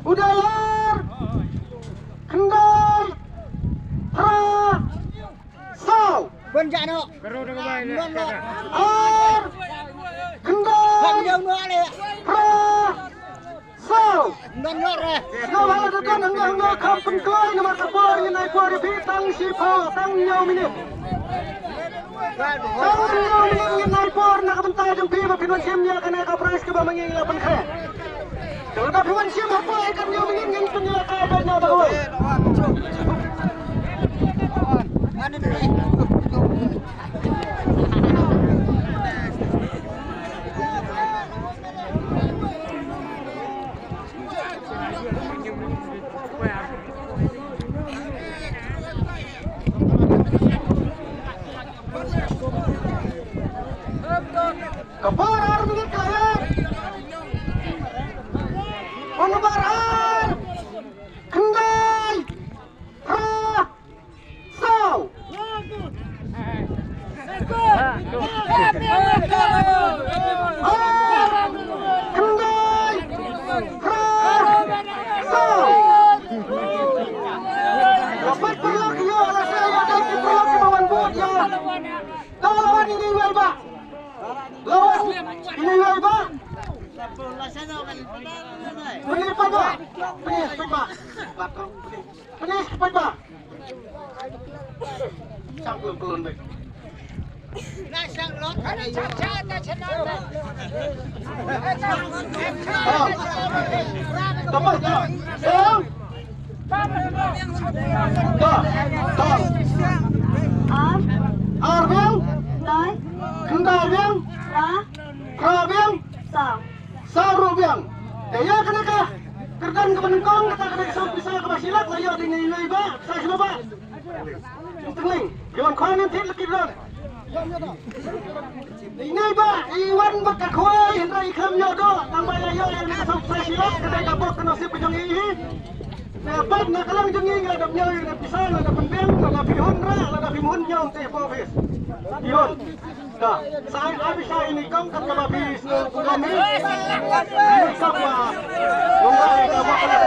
Udayar, Kendal, Pra, Sau. Benjano. Ar, Kendal, Pra, Sau. Nama dekat enggak kampung kau nama kapal yang naik kuari pitang sipa tang nyau minit. Tang nyau minit yang naik kuari nak bentar jumpi mapinuan simnya kena kaprais ke bawah yang lapan kaya. Kalau kapinuan sim apa ikan nyau minit yang penjela kaya banyak bagus. Kebarar minit kaya. Pengebaran. Kendal. Pra. Sau. Kendal. Pra. Sau. Dapat perlu dia ala saya dan perlu kemauan buat ya. Lawan ini Welba. Lawan ini Welba. Penis Welba. Penis Welba. Penis Welba. Sangkul kulun baik. Dapat ya. Sayang. Ar biang, Kendal biang, Pra biang, Saru biang. Daya kena kah? Kerdan ke penengkong, kata kena bisa ke basilat, layak di nilai ba, saya semua ba. Tengling, Iwan Kwan yang tidak kira. Ini ba, Iwan bakat kuai, Hendra ikram yodo, tambah layak yang masuk saya silat, kena kapok kena si pejong ini. Dapat nak kalang jenging ada nyaw ada pisang ada penbeng ada pihun ra ada pimun nyaw teh profes. Iyon. Dah, saya habis saya ini kau kat habis kami. Ini siapa? Lumai kamu ada